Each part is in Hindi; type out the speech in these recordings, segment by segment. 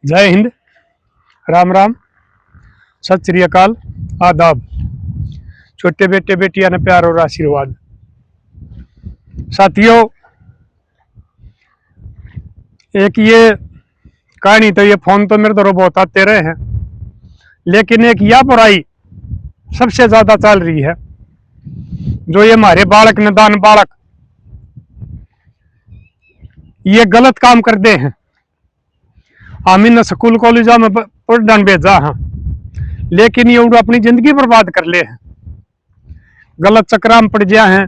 जय हिंद, राम राम, सत श्री अकाल, आदाब। छोटे बेटे बेटियां ने प्यार और आशीर्वाद। साथियों, एक ये कहानी तो ये फोन तो मेरे तरफ बहुत आते रहे हैं, लेकिन एक यह बुराई सबसे ज्यादा चल रही है। जो ये हमारे बालक नादान बालक ये गलत काम करते हैं। हम इन स्कूल कॉलेज में पढ़ने भेजा हाँ, लेकिन ये अपनी जिंदगी बर्बाद कर ले हैं। गलत चक्कर में पड़ गया हैं।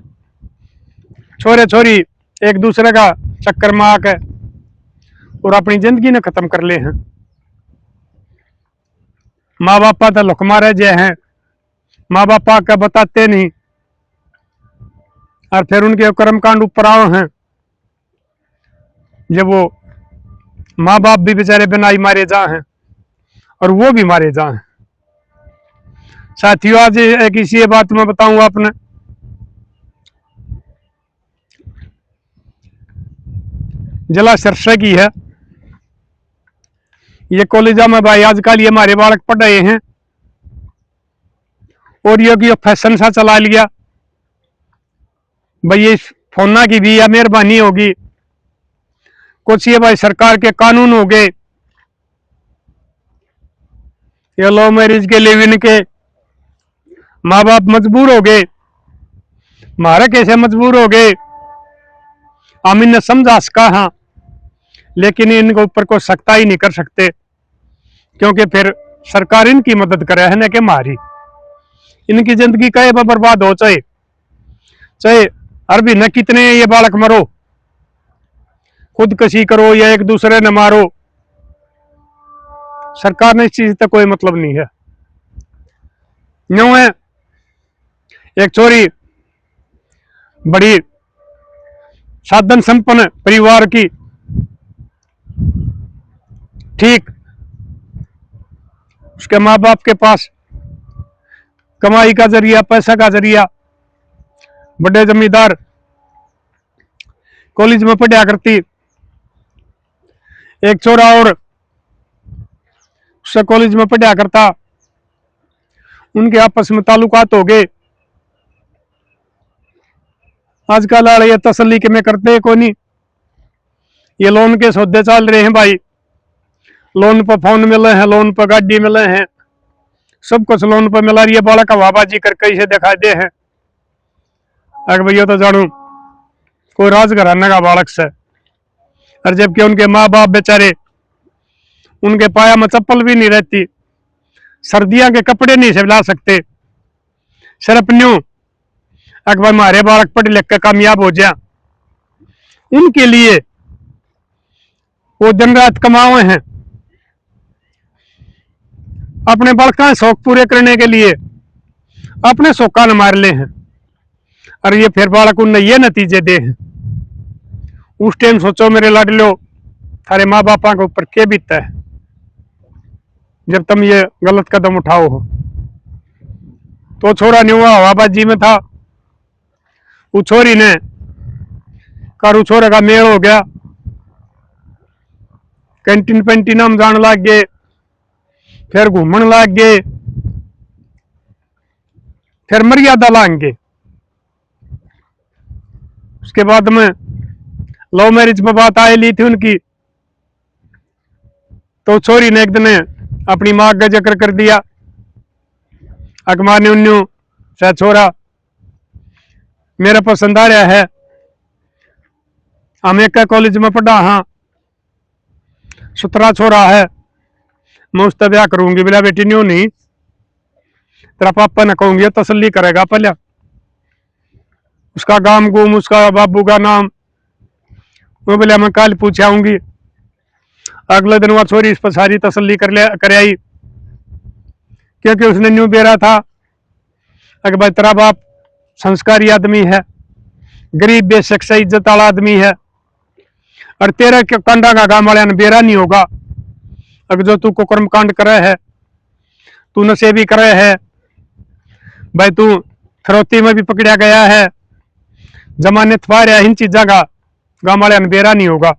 छोरे छोरी एक दूसरे का चक्कर में आके और अपनी जिंदगी ने खत्म कर ले हैं। माँ बापा तो लुक मारे जे हैं, माँ बापा का बताते नहीं, और फिर उनके कर्मकांड ऊपर आओ हैं। जब वो माँ बाप भी बेचारे बिना ही मारे जा हैं और वो भी मारे जा हैं। साथियों, आज एक इसी बात मैं बताऊंगा अपने। जिला सिरसा की है ये कॉलेज में भाई। आजकल ये हमारे बालक पढ़ रहे हैं और ये फैशन सा चला लिया भाई। ये फोना की भी या मेहरबानी होगी, कुछ ये भाई सरकार के कानून हो गए, ये लव मैरिज के लिव इन के माँ बाप मजबूर हो गए। हमारे कैसे मजबूर हो गए, हम इन्हें समझा सका हाँ, लेकिन इनके ऊपर कोई सख्ताई नहीं कर सकते, क्योंकि फिर सरकार इनकी मदद करे है ना कि हमारी। इनकी जिंदगी कहे बर्बाद हो, चाहे चाहे अरबी न कितने ये बालक मरो, खुदकशी करो या एक दूसरे न मारो, सरकार ने इस चीज तक कोई मतलब नहीं है। यूं है एक छोरी बड़ी साधन संपन्न परिवार की, ठीक उसके माँ बाप के पास कमाई का जरिया, पैसा का जरिया, बड़े जमींदार कॉलेज में पढ़ा करती। एक छोरा और उससे कॉलेज में पढ़ा करता, उनके आपस में ताल्लुकात हो गए। आजकल ये तसल्ली के में करते को नहीं, ये लोन के सौदे चल रहे हैं भाई। लोन पर फोन मिले हैं, लोन पर गाड़ी मिले हैं, सब कुछ लोन पर मिला रही है। बालक हवाबाजी करके इसे दिखा दे हैं अगर भैया तो जानू कोई राजघराना का बालक से, और जबकि उनके माँ बाप बेचारे उनके पाया में चप्पल भी नहीं रहती, सर्दियां के कपड़े नहीं से ला सकते। सिर्फ न्यू अगर हमारे बालक पढ़ लिख कर कामयाब हो जाए, उनके लिए वो दिन रात कमाए हैं अपने बालका शौक पूरे करने के लिए, अपने शौका न मार ले हैं, और ये फिर बालक उन्हें ये नतीजे दे हैं। उस टाइम सोचो मेरे लाडलो, थारे माँ बापा के ऊपर क्या बीतता है जब तुम ये गलत कदम उठाओ हो। तो छोरा नहीं हुआ हवाबाजी में था, वो छोरी ने कारू छोरे का मेल हो गया, कैंटीन पेंटीन हम जान लग गए, फिर घूमने लग गए, फिर मर्यादा लाएंगे। उसके बाद में लव मैरिज पर बात आई ली थी उनकी, तो छोरी ने एक दिन अपनी मां का जिक्र कर दिया। अकमार ने उन्नू से छोरा मेरा पसंद आ रहा है, हम एक कॉलेज में पढ़ा हाँ, सुथरा छोरा है, मैं उसका ब्याह करूंगी। बोला बेटी न्यू नहीं, तेरा पापा ने कहूंगी तसल्ली करेगा पहले, उसका गाम गुम, उसका बाबू का नाम, वो बोले मैं कल पूछ आऊंगी। अगले दिन वह छोरी इस पर सारी तसल्ली कर आई, क्योंकि उसने न्यू बेरा था अगर भाई तेरा बाप संस्कारी आदमी है, गरीब बेशक से इज्जत वाला आदमी है, और तेरे कंडा का गांव वाले ने बेरा नहीं होगा। अगर जो तू कुकर्म कांड करे है, तू नशे भी करे है भाई, तू फिरौती में भी पकड़ा गया है, जमानत पा रहा है, इन चीजा का गांव वाले ने बेरा नहीं होगा।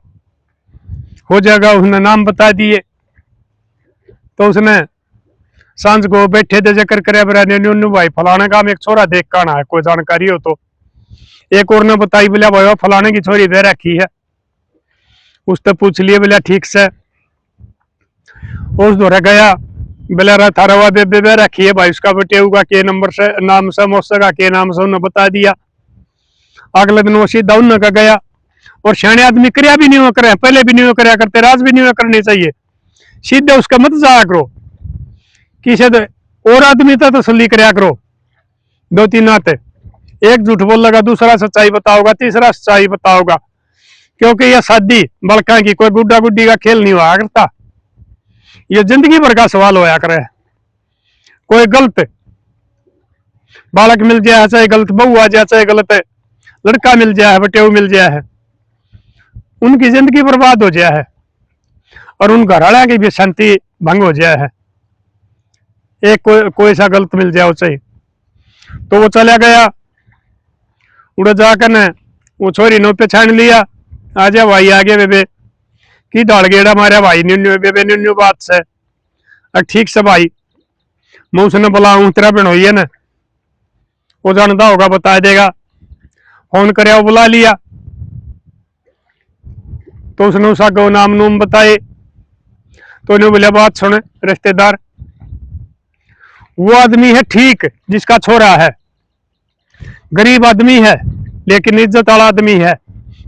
हो जाएगा, उसने नाम बता दिए, तो उसने सांझ को बैठे थे जकर करे भाई फलाने का में एक छोरा देख कर आना है, कोई जानकारी हो तो। एक और ने बताई बोलिया भाई फलाने की छोरी दे रखी है। उसने पूछ लिए बोलिया ठीक से। उस दौरे गया बोला थारा बे रखी है भाई, उसका बेटे का के नंबर से नाम से मौसा का के नाम से उन्हें बता दिया। अगले दिन वो सीधा उन का गया। और सियाने आदमी करया भी नहीं करे, पहले भी नहीं करया करते, राज भी नहीं करनी चाहिए। सीधे उसका मत जाया करो, किसी और आदमी तो तसल्ली करया करो। दो तीन आते, एक झूठ बोलेगा, दूसरा सच्चाई बताओगा, तीसरा सच्चाई बताओगा। क्योंकि यह शादी बड़का की कोई गुड्डा गुड्डी का खेल नहीं हुआ करता, ये जिंदगी भर का सवाल होया करे। कोई गलत बालक मिल जाए, चाहे गलत बहू आ जाए, चाहे गलत लड़का मिल जाए, बटेऊ मिल जाए है, उनकी जिंदगी बर्बाद हो जाए है और उन घरवाला की भी शांति भंग हो जाए है। एक कोई सा गलत मिल जाए उसे, तो वो चला गया। उड़ जाकर ने वो छोरी ने पहचान लिया, आ जा भाई आगे बेबे की डाल गेड़ा मारा भाई, न्यू बेबे न्यू बात से। ठीक से भाई मैं उसने बुलाऊं, तेरा बहन हुई है ना, वो जानता होगा बता देगा। फोन कर बुला लिया, तो उसने उसका गो नाम नूम बताए। तो उन्हें बोलिया बात सुन रिश्तेदार, वो आदमी है ठीक जिसका छोरा है, गरीब आदमी है लेकिन इज्जत वाला आदमी है,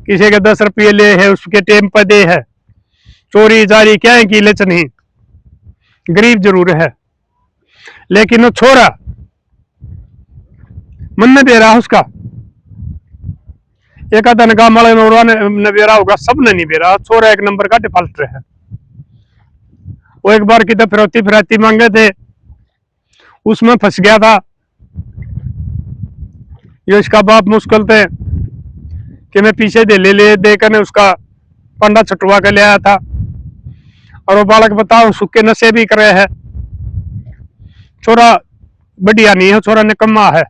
किसी के 10 रुपये ले है उसके टेम पर दे है, चोरी जारी क्या है कि लच नहीं, गरीब जरूर है। लेकिन वो छोरा मन में दे रहा उसका, एक आधा गांव वाले ने बेरा होगा, सबने नहीं बेरा। छोरा एक नंबर का डिफाल्टर है। वो एक बार की तो फिरौती मांगे थे, उसमें फंस गया था। ये इसका बाप मुश्किल थे कि मैं पीछे दे ले देकर उसका पंडा छटवा के ले आया था। और वो बालक बताओ सुखे नशे भी करे है। छोरा बढ़िया नहीं है, छोरा निकम्मा है,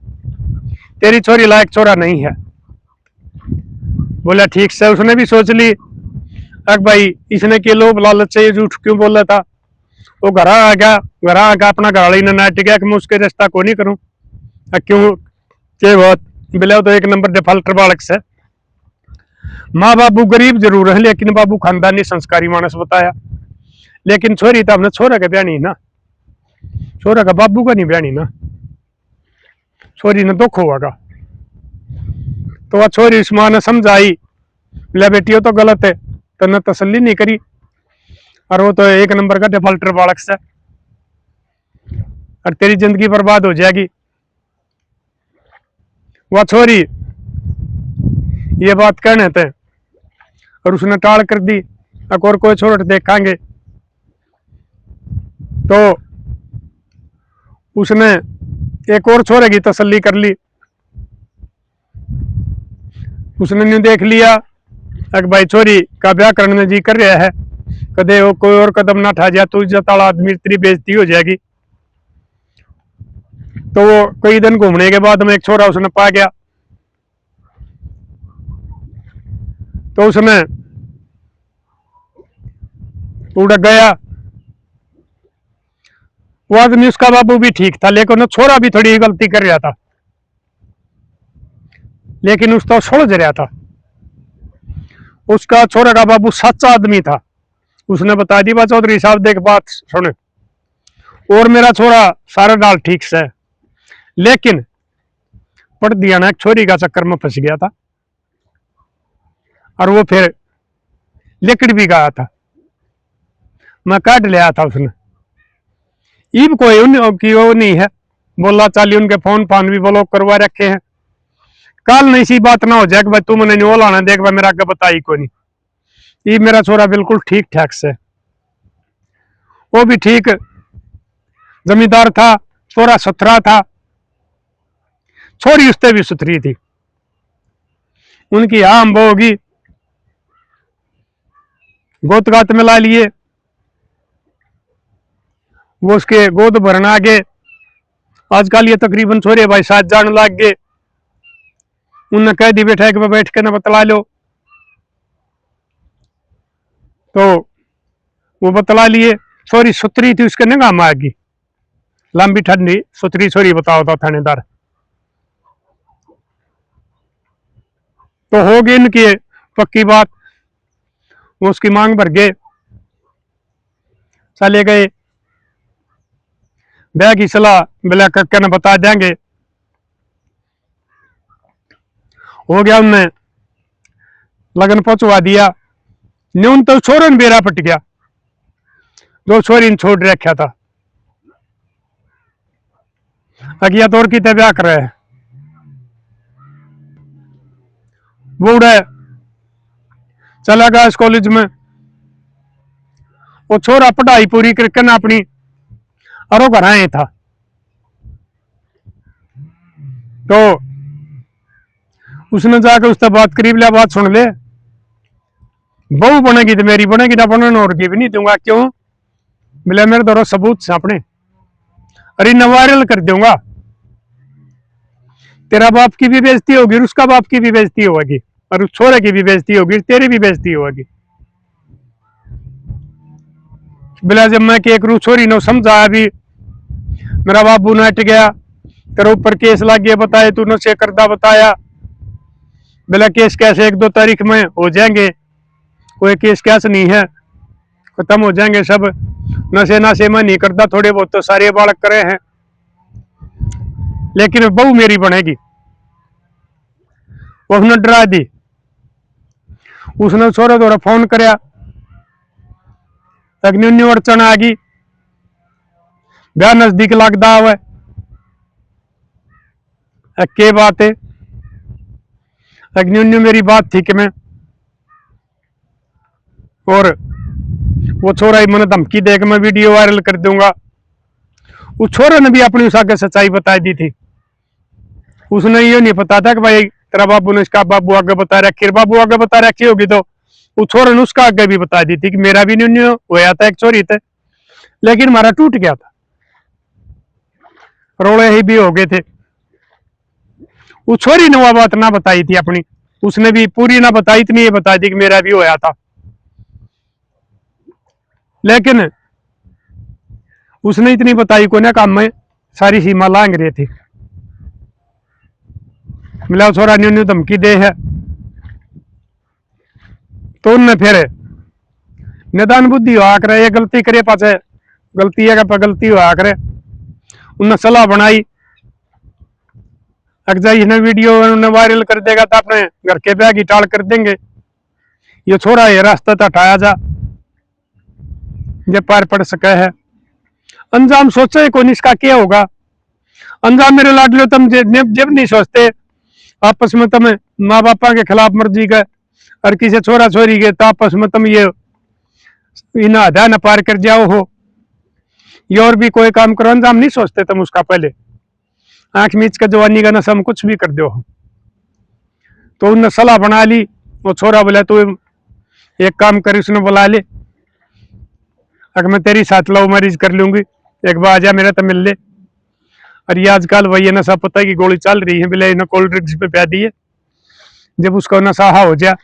तेरी छोरी लायक छोरा नहीं है। बोला ठीक से। उसने भी सोच ली अग भाई इसने के लोभ लालच से झूठ क्यों बोला था। वो घर आ गया अपना घरवाली ने नाट गया कि मैं उसके रिश्ता को नहीं करूं, क्यों के बहुत बिला तो एक नंबर डिफाल्टर बालक से। माँ बाबू गरीब जरूर है लेकिन बाबू खानदानी संस्कारी मानस बताया। लेकिन छोरी तो हमने छोरा का ब्याह नहीं ना, छोरा का बाबू का नहीं ब्याह नहीं ना, छोरी ने दुख होगा। तो वह छोरी उस माँ ने समझाई, बोला बेटी तो गलत है, तो न तसल्ली नहीं करी, और वो तो एक नंबर का डिफाल्टर बालक से, और तेरी जिंदगी बर्बाद हो जाएगी। वह छोरी ये बात कहने थे और उसने टाल कर दी, और कोई छोड़ देखेंगे। तो उसने एक और छोरे की तसल्ली कर ली। उसने नहीं देख लिया अगर भाई छोरी का ब्याह करने में जी कर रहा है, कदे वो कोई और कदम ना उठा जाए तो इज्जत वाला आदमी तेरी बेइज्जती हो जाएगी। तो वो कई दिन घूमने के बाद में एक छोरा उसने पा गया। तो उसने उड़ गया। वो आदमी उसका बाबू भी ठीक था लेकिन छोरा भी थोड़ी गलती कर रहा था, लेकिन उसका सुलझ रहा था। उसका छोरा का बाबू सच्चा आदमी था। उसने बता दी बा चौधरी साहब देख बात सुन, और मेरा छोरा सारा डाल ठीक से, लेकिन पढ़ दिया ना छोरी का चक्कर में फंस गया था और वो फिर लिकड़ भी गया था, मैं काट लिया था उसने। ईब कोई उनकी वो नहीं है, बोला चाली उनके फोन फान भी ब्लॉक करवा रखे हैं। कल नहीं सी बात ना हो जाए कि भाई तू मैंने नहीं लाना, देख भाई मेरा आगे बताई को नहीं। ये मेरा छोरा बिल्कुल ठीक ठाक से, वो भी ठीक जमींदार था, छोरा सुथरा था, छोरी उससे भी सुथरी थी। उनकी आम वो होगी, गोत गात मिला लिए, वो उसके गोद भरना आगे। आजकल ये तकरीबन छोरे भाई साथ जान लग गए। उनने कह दी बैठा कि बैठ के ना बतला लो, तो वो बतला लिए। छोरी सुतरी थी, उसके निगाह में आ गई, लंबी ठंडी सुतरी छोरी बताओ था थानेदार। तो हो गई इनकी पक्की बात, वो उसकी मांग भर गए, चले गए। ब्याह की सलाह बिला कक्के ने बता देंगे, हो गया, उनने लगन पहुंचवा दिया। न्यून तो छोरन बेरा पट गया, जो छोरी ने छोड़ रखा था, अगिया तौर की ब्याह कर रहे हैं। वो उड़े चला गया इस कॉलेज में। वो छोरा पढ़ाई पूरी करके ना अपनी अरो घर आए था, तो उसने जाकर उससे बात करीब लिया, बात सुन ले, बहू बनेगी तो मेरी बनेगी, ना बनने और की भी नहीं दूंगा। क्यों? मिला मेरे द्वारा सबूत से अपने, अरे न वायरल कर दूंगा, तेरा बाप की भी बेइज्जती होगी, उसका बाप की भी बेइज्जती होगी, और उस छोरे की भी बेइज्जती होगी, तेरी भी बेइज्जती होगी। बिला जब मैं एक रू छोरी ने समझा, अभी मेरा बाबू ने हट गया, तेरे ऊपर केस लग गया, बताए तू नशे करदा बताया। बिला केस कैसे 1-2 तारीख में हो जाएंगे, कोई केस कैस नहीं है, खत्म हो जाएंगे सब। नशे नशे में नहीं करता, थोड़े बहुत तो सारे बालक करे हैं, लेकिन बहू मेरी बनेगी। उसने डरा दी। उसने छोरा थोड़ा फोन कराया, न्यू अड़चन आ गई, ब्याह नजदीक लगता हुआ के बात है। न्यू मेरी बात थी कि मैं, और वो छोरा ही मैंने धमकी दे के मैं वीडियो वायरल कर दूंगा। उस छोरे ने भी अपनी उस आगे सच्चाई बता दी थी। उसने ये नहीं पता था कि भाई तेरा बाबू ने इसका बाबू आगे बता रखी, बाबू आगे बता रखी होगी, तो उस छोरे ने उसका आगे भी बता दी थी कि मेरा भी न्यू होया था एक छोरी थे, लेकिन हमारा टूट गया था, रोड़े ही भी हो गए थे। उस छोरी ने वो बात ना बताई थी अपनी, उसने भी पूरी ना बताई, इतनी ये बता दी कि मेरा भी होया था, लेकिन उसने इतनी बताई को ना काम में सारी सीमा लांग रही थी। मिला छोरा न्यू धमकी दे है, तो उनने फिर निदान बुद्धि हुआ करे, ये गलती करे पाचे गलती है का गलती हुआ करे, उनने सलाह बनाई। अगर इसने वीडियो उन्हें वायरल कर देगा तो अपने घर के ब्याह की टाल कर देंगे, ये छोरा ये रास्ता तो हटाया जा, जब पार पड़ सके है। अंजाम सोचे कौन इसका क्या होगा, अंजाम मेरे लाडलो तुम जब नहीं सोचते, आपस में तुम माँ बापा के खिलाफ मर्जी गए और किसी छोरा छोरी के, तो आपस में तुम ये इन आधा न पार कर जाओ हो, ये और भी कोई काम करो, अंजाम नहीं सोचते तुम उसका पहले, आंख मीच के जवानी का नशा में कुछ भी कर दो। तो उनने सलाह बना ली, वो छोरा बोला तू एक काम कर, उसने बुला ले, अगर मैं तेरी साथ लव मैरिज कर लूंगी, एक बार आजा मेरा तो मिल ले। और ये आजकल वही नशा पता की गोली चल रही है, बिले इन्हें कोल्ड ड्रिंक्स पे प्या दिए, जब उसका नशा हो जाए,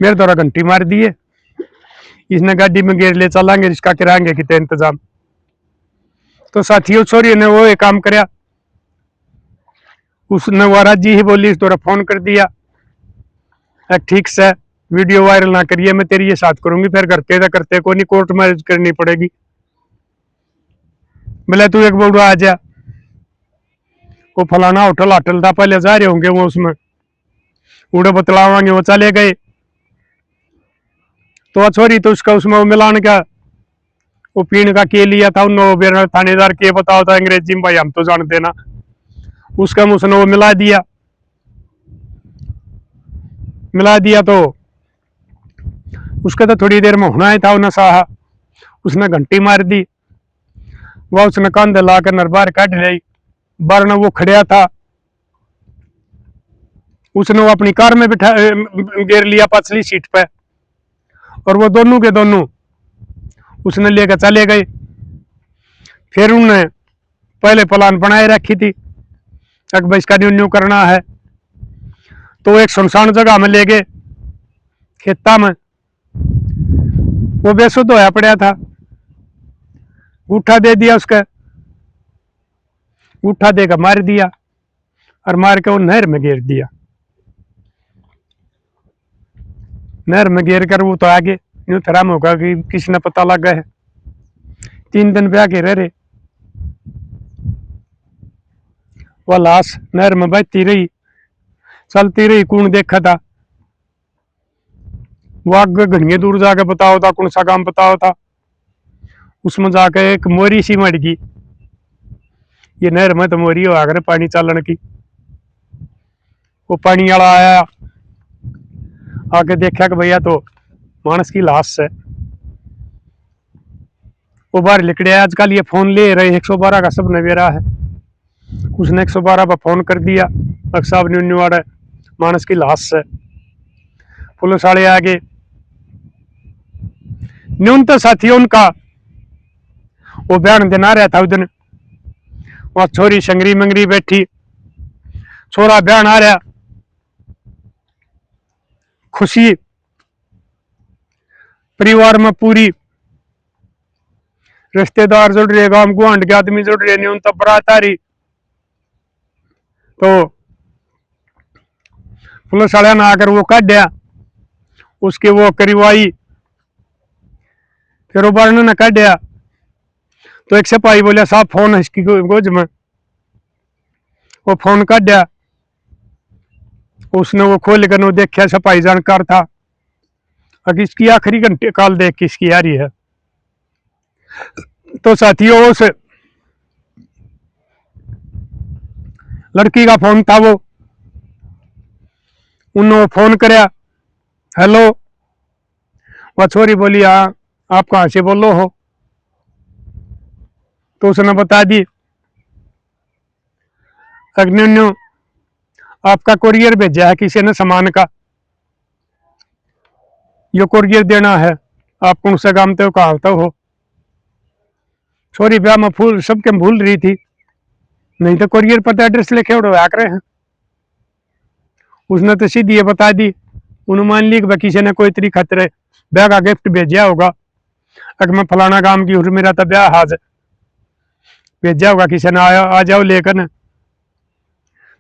मेरे द्वारा घंटी मार दिए, इसने गाड़ी में गेर ले चलांगे, इसका कराएंगे कितने इंतजाम। तो साथियों छोरी ने वो एक काम कराया, उसने वारा जी ही बोली, तोरा फोन कर दिया, ठीक से वीडियो वायरल ना करिए, मैं तेरी ये साथ करूंगी, फिर करते था करते को नहीं, कोर्ट मैरिज करनी पड़ेगी। बोले तू एक बोल आ जा, वो फलाना होटल होटल था, पहले जा रहे होंगे वो, उसमें उड़े बतलावांगे, वो चले गए। तो छोरी तो उसका उसमें वो मिलान का वो पीने का के लिया था, उन्होंने थानेदार के बताओ था अंग्रेजी में, भाई हम तो जानते ना, उसका उसने वो मिला दिया तो उसका तो थोड़ी देर में होना ही था, नशा उसने घंटी मार दी, वह उसने कंधे लाकर नरबार काट ली, बारना वो खड़िया था, उसने वो अपनी कार में बिठा गेर लिया पछली सीट पे, और वो दोनों के दोनों उसने लेकर चले गए। फिर उन्होंने पहले प्लान बनाए रखी थी, भाई इसका न्यू करना है, तो एक सुनसान जगह में ले गए, खेता में, वो बेसुध होया पड़ा था, उठा दे दिया उसका, उठा देकर मार दिया और मार के वो नहर में गिर दिया। नहर में गिर कर वो तो आगे यूं थराम होगा कि किसी ने पता लगा है। 3 दिन ब्याह के रह रहे, वह लाश नहर में बहती रही, चलती रही। कौन देखा था? वो आगे घड़िया दूर जाके बताओ था, कौन सा काम बताओ था। उसमें जाके एक मोरी सी मर गई। ये नहर में तो मोरी हो आकर पानी चालन की। वो पानी वाला आया, आके देखा कि भैया तो मानस की लाश है। वो बाहर निकले। आजकल ये फोन ले रहे 112 का सब नवेरा है। उसने 112 पर फोन कर दिया, अक साहब न्यूनवाड़ा मानस की लाश है। पुलिस वाले आगे, न्यून तो साथी उनका वो बयान देना रहा था उस दिन। वहां छोरी संगरी मंगरी बैठी, छोरा बयान आ रहा, खुशी परिवार में पूरी, रिश्तेदार जुड़ रहे, गांव गुआंढ के आदमी जुड़ रहे, न्यून तो बरात आ रही। तो पुलिस वाले ने आकर वो काट दिया, उसके वो करवाई। फिर वो बरने ने काट दिया तो एक सिपाही बोले साहब फोन है इसकी गोज में। वो फोन काट दिया, उसने वो खोल कर वो देखा, सिपाही जानकार था। अब इसकी आखिरी घंटे काल देख के इसकी आ रही है। तो साथियों उस लड़की का फोन था, वो उन्होंने फोन कराया, हेलो। वह छोरी बोली हाँ आप कहां से बोलो हो? तो उसने बता दी, अग्निन्यू आपका कुरियर भेजा है किसी ने सामान का, यो कुरियर देना है, आप कौन से काम तो कहा तो हो। छोरी ब्याह में फूल सबके भूल रही थी, नहीं तो कुरियर पर एड्रेस लिखे उड़वा रहे हैं। उसने तो सीधी ये बता दी, उन्होंने मान ली कि किसी ने कोई तरीका खतरे ब्याह का गिफ्ट भेजा होगा। अगर मैं फलाना काम की, मेरा तो ब्याह हाज भेजा होगा किसी ने, आया आ जाओ लेकर न।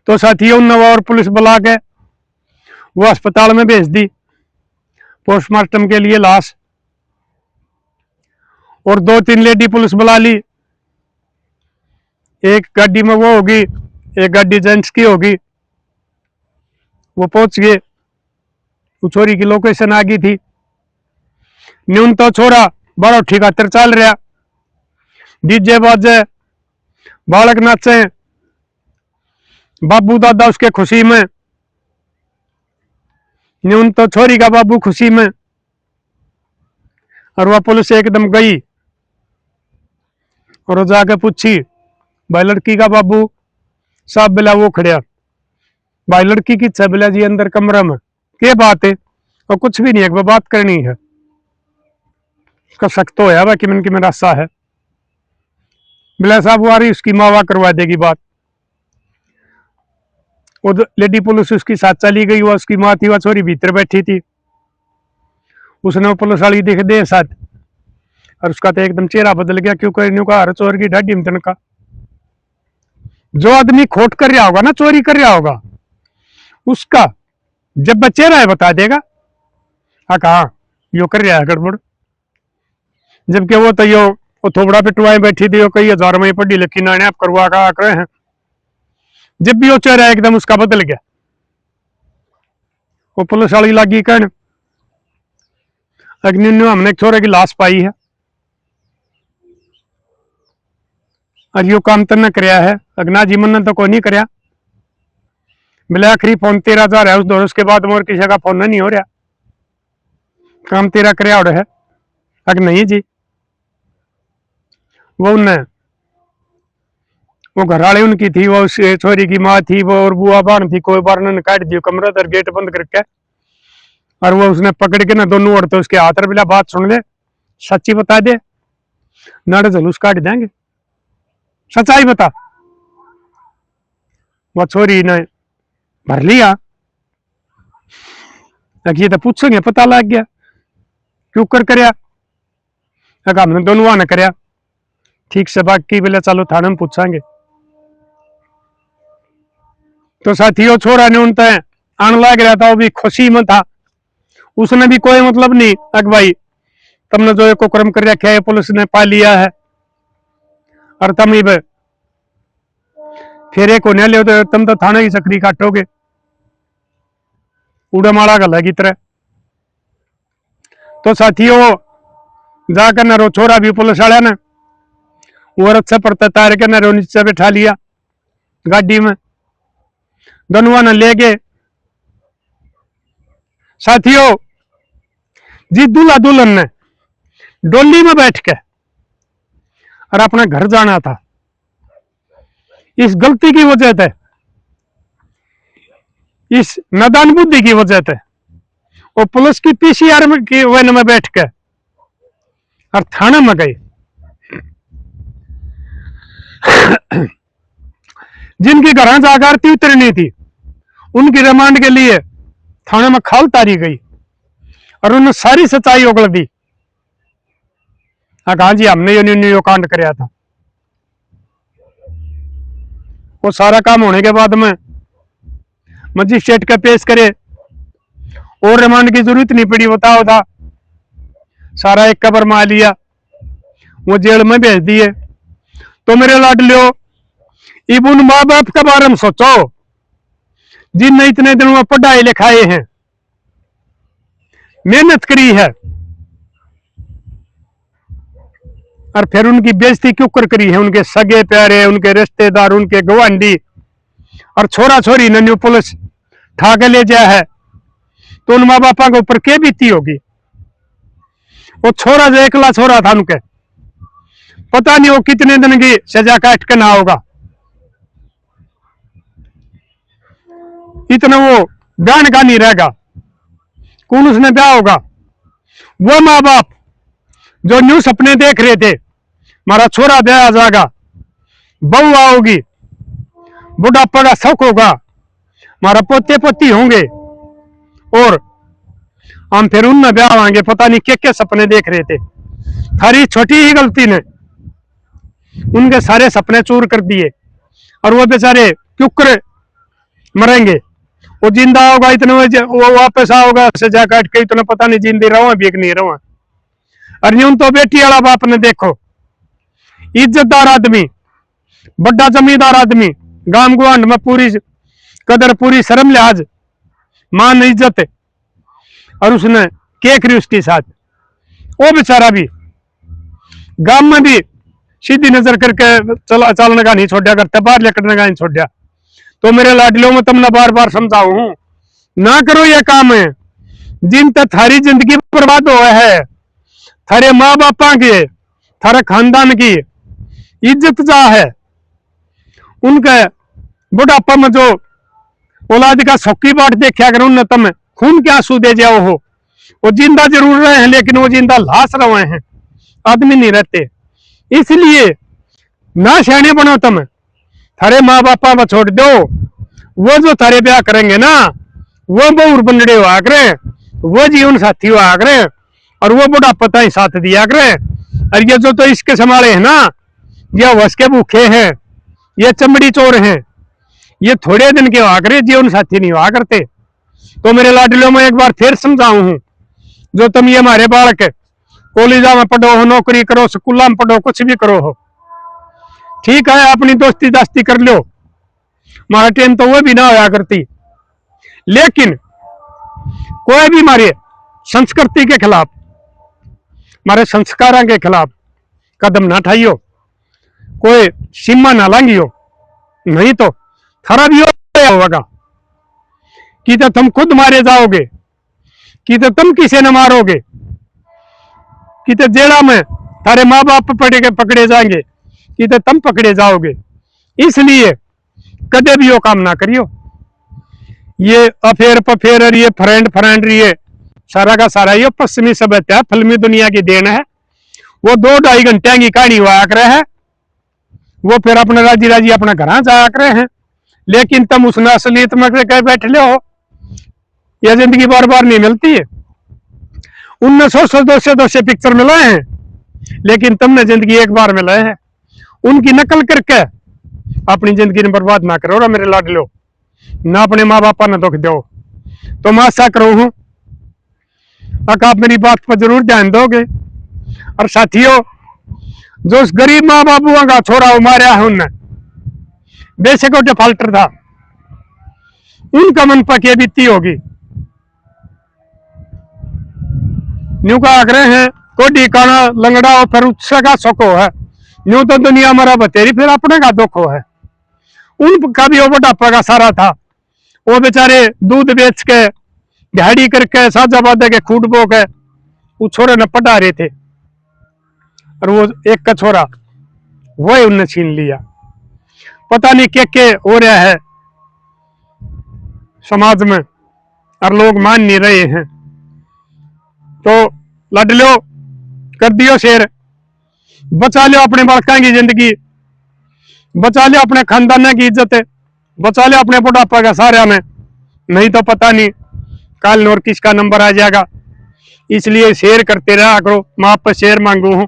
तो साथियों नवा और पुलिस बुला के वो अस्पताल में भेज दी पोस्टमार्टम के लिए लाश। और 2-3 लेडी पुलिस बुला ली, एक गाड़ी में वो होगी, एक गाड़ी जेंट्स की होगी। वो पहुंच गए, वो छोरी की लोकेशन आ गई थी। न्यून तो छोरा बड़ा ठिकातर चल रहा, डीजे बाजे, बालक नाचे, बाबू दादा उसके खुशी में, न्यून तो छोरी का बाबू खुशी में। और वह पुलिस एकदम गई और वो जाके पूछी, भाई लड़की का बाबू साहब बिला वो खड़िया, भाई लड़की की इच्छा बिला जी अंदर कमरा में, क्या बात है? और कुछ भी नहीं, एक बात करनी है। उसका शक तो है वह कि मन की मेरा रास्ता है। बिला साहब वो आ रही, उसकी माँ वा करवा देगी बात। वो लेडी पुलिस उसकी साथ चली गई, वह उसकी माँ थी, वह छोरी भीतर बैठी थी। उसने पुलिस वाली देख दे साथ, और उसका तो एकदम चेहरा बदल गया, क्योंकि न्यू का हर चोर की ढाडी में तनका। जो आदमी खोट कर रहा होगा ना, चोरी कर रहा होगा, उसका जब बच्चे रहा है बता देगा हाँ कहा यो कर रहा है गड़बड़। जबकि वो तो यो वो थोबड़ा पिटवाए बैठी थी, वो कई हजार में पढ़ी लिखी नाने आप करवा का आकर हैं। जब भी वो चेहरा एकदम उसका बदल गया, वो पुलिस वाली लगी कहने, अग्नि हमने एक छोरे की लाश पाई है और यो काम तन्ने कराया है। अग्ना जी मन तो कोई नहीं कराया। मिले आखिरी फोन 13,000 है उस दौर, उसके बाद मोर किसी का फोन नहीं हो रहा, काम तेरा कराया और है। अग नहीं जी, वो उनने वो घर वाले उनकी थी, वो उस छोरी की माँ थी, वो और बुआ बान थी। कोई बार ने काट दियो कमरा तर गेट बंद करके, और वो उसने पकड़ के ना दोनों औरतें उसके हाथ में बिला, बात सुन ले, सच्ची बता दे नाड़े जलूस काट देंगे, सच्चाई बता। वो छोरी ने भर लिया, ये तो पूछेंगे पता लग गया क्यों कर करया, हमने दोनों ने करया। ठीक से बाकी बोले चलो थाने में पूछांगे। तो साथियों छोरा ने उनते आने लग रहा था, वो भी खुशी में था, उसने भी कोई मतलब नहीं अक भाई तुमने जो एक क्रम कर रखा है पुलिस ने पा लिया है और तुम ही फिर एक होने ले तो तुम तो थाने की चक्री काटोगे, उड़ा माड़ा गल है की तरह। तो साथियों जाकर न रो छोरा भी पुलिस वाले ने वो रथ से पड़ता तार के न रो नीचे बैठा लिया गाड़ी में, दोनों ने ले गए। साथियों जी दूल्हा दुल्हन ने डोली में बैठ के और अपना घर जाना था, इस गलती की वजह से, इस नादान बुद्धि की वजह से वो पुलिस की पीसीआर में की वैन में बैठ के और थाने में गए। जिनकी घर जागरती उतरनी थी उनकी रिमांड के लिए थाने में खाल तारी गई और उन्होंने सारी सच्चाई उगल दी। हाँ जी हमने यो कांड कराया था। वो सारा काम होने के बाद में मजिस्ट्रेट का पेश करे और रिमांड की जरूरत नहीं पड़ी, बताओ था सारा एक कबर में आ लिया, वो जेल में भेज दिए। तो मेरे लाडलियो इब उन माँ बाप के बारे में सोचो जिनने इतने दिनों में पढ़ाई लिखाए हैं, मेहनत करी है और फिर उनकी बेइज्जती क्यों कर करी है, उनके सगे प्यारे, उनके रिश्तेदार, उनके गवांडी, और छोरा छोरी ने न्यू पुलिस ठाके ले जाया है तो उन माँ बापा के ऊपर क्या बीती होगी। वो छोरा जो एकला छोरा था उनके पता नहीं वो कितने दिन की सजा काट के ना होगा, इतना वो गान का नहीं रहेगा, कौन उसने ब्याह होगा। वो माँ बाप जो न्यू सपने देख रहे थे हमारा छोरा ब्याह आ जाएगा, बहू आओगी, बुढ़ापा का शौक होगा, हमारा पोते पोती होंगे और हम फिर उनमें ब्याह आएंगे, पता नहीं क्या क्या सपने देख रहे थे। थारी छोटी ही गलती ने उनके सारे सपने चूर कर दिए और वो बेचारे क्यों कर मरेंगे। वो जिंदा होगा इतने वो वापस आओगा सजा काट के, इतना पता नहीं जिंदे रहो भी नहीं रहो। और यूं तो बेटी वाला बाप ने देखो, इज्जतदार आदमी, बड़ा जमींदार आदमी, गांव गुआंड में पूरी कदर, पूरी शर्म लिहाज, मान इज्जत, और उसने क्या करी उसके साथ। वो बेचारा भी गांव में भी सीधी नजर करके चलने का नहीं छोड़ा करता, बाहर निकलने का नहीं छोड़ा। तो मेरे लाडलियों में तुमने बार बार समझाऊ हूं ना करो ये काम है जिन तक थारी जिंदगी बर्बाद हुआ है, थारे माँ बापा के, थारे खानदान की इज्जत जा है, उनके बुढ़ापा में जो औलाद का सौकी बाट देखा अगर उन तुम खून के आंसू दे जाओ हो। वो जिंदा जरूर रहे हैं लेकिन वो जिंदा लाश रहे हैं, आदमी नहीं रहते। इसलिए ना शहने बनो तुम, थारे माँ बापा में छोड़ दो, वो जो थारे ब्याह करेंगे ना वो बहुर बंदड़े हुआ करे, वो जीवन साथी हुआ करे और वो बुढ़ापा ही साथ दिया करे। और ये जो तो इसके संभाले है ना, ये वस के भूखे हैं, ये चमड़ी चोर हैं, ये थोड़े दिन के हुआ करे, जीवन साथी नहीं हुआ करते। तो मेरे लाडलियों में एक बार फिर समझाऊ हूं, जो तुम ये हमारे बालक कॉलेजा में पढ़ो हो, नौकरी करो, स्कूल में पढ़ो, कुछ भी करो हो, ठीक है अपनी दोस्ती दास्ती कर लो, हमारा टाइम तो वो भी ना होया करती, लेकिन कोई भी हमारे संस्कृति के खिलाफ, हमारे संस्कारों के खिलाफ कदम ना उठाइयो, कोई सीमा ना लांघियो, नहीं तो थारा भी होगा कि तो तुम खुद मारे जाओगे, कि तो तुम किसे न मारोगे, कि तो जेड़ा में थारे माँ बाप पकड़े जाएंगे, कि तो तुम पकड़े जाओगे। इसलिए कदे भी वो काम ना करियो। ये अफेयर पफेयर और ये फ्रेंड ये सारा का सारा ये पश्चिमी सभ्यता है, फिल्मी दुनिया की देन है। वो 2-2.5 घंटे की कहानी हुआ करे है, वो फिर अपने राजी राजी अपना घर जाया करे हैं, लेकिन तुम उस असलियत में कह बैठ ले हो, यह जिंदगी बार बार नहीं मिलती है। 1900 200 पिक्चर मिलाए हैं लेकिन तुमने जिंदगी एक बार मिलाए है। उनकी नकल करके अपनी जिंदगी में बर्बाद ना करो। मेरे लाडलो, ना अपने माँ बापा ने दुख दो। तो मैं आशा करूं हूं आप मेरी बात पर जरूर ध्यान दोगे। और साथियों, जो उस गरीब माँ बाबुओं का छोरा मारा है उनने, बेशक वो डिफाल्टर था, उनका मन पर क्या बीती होगी। न्यू का आग्रह है कोडी काना लंगड़ा हो फिर उससे का सको है। न्यू तो दुनिया मरा बतेरी फिर अपने का दुख हो है। उनका भी वो बुढ़ापा का सारा था। वो बेचारे दूध बेच के दिहाड़ी करके साजाबाद के खूट बो के वो छोरे ने पढ़ा रहे थे, और वो एक का छोरा वो उनने छीन लिया। पता नहीं क्या हो रहा है समाज में, और लोग मान नहीं रहे हैं। तो लड़ कर दियो शेर, बचा लो अपने बालका की जिंदगी, बचा लो अपने खानदान की इज्जत, बचा लो अपने बुढ़ापा का सारे में। नहीं तो पता नहीं कल और किसका नंबर आ जाएगा। इसलिए शेयर करते रहा करो। मैं आप पर शेयर मांगू हूं।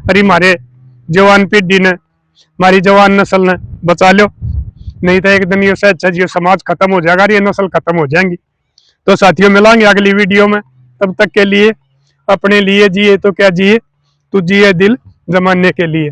अरे हमारे जवान पीढ़ी ने, हमारी जवान नस्ल ने बचा लो, नहीं तो एक दिन ये अच्छा जी समाज खत्म हो जाएगा, ये नस्ल खत्म हो जाएंगी। तो साथियों, मिलेंगे अगली वीडियो में। तब तक के लिए अपने लिए जिए तो क्या जिए, तू जिए दिल जमाने के लिए।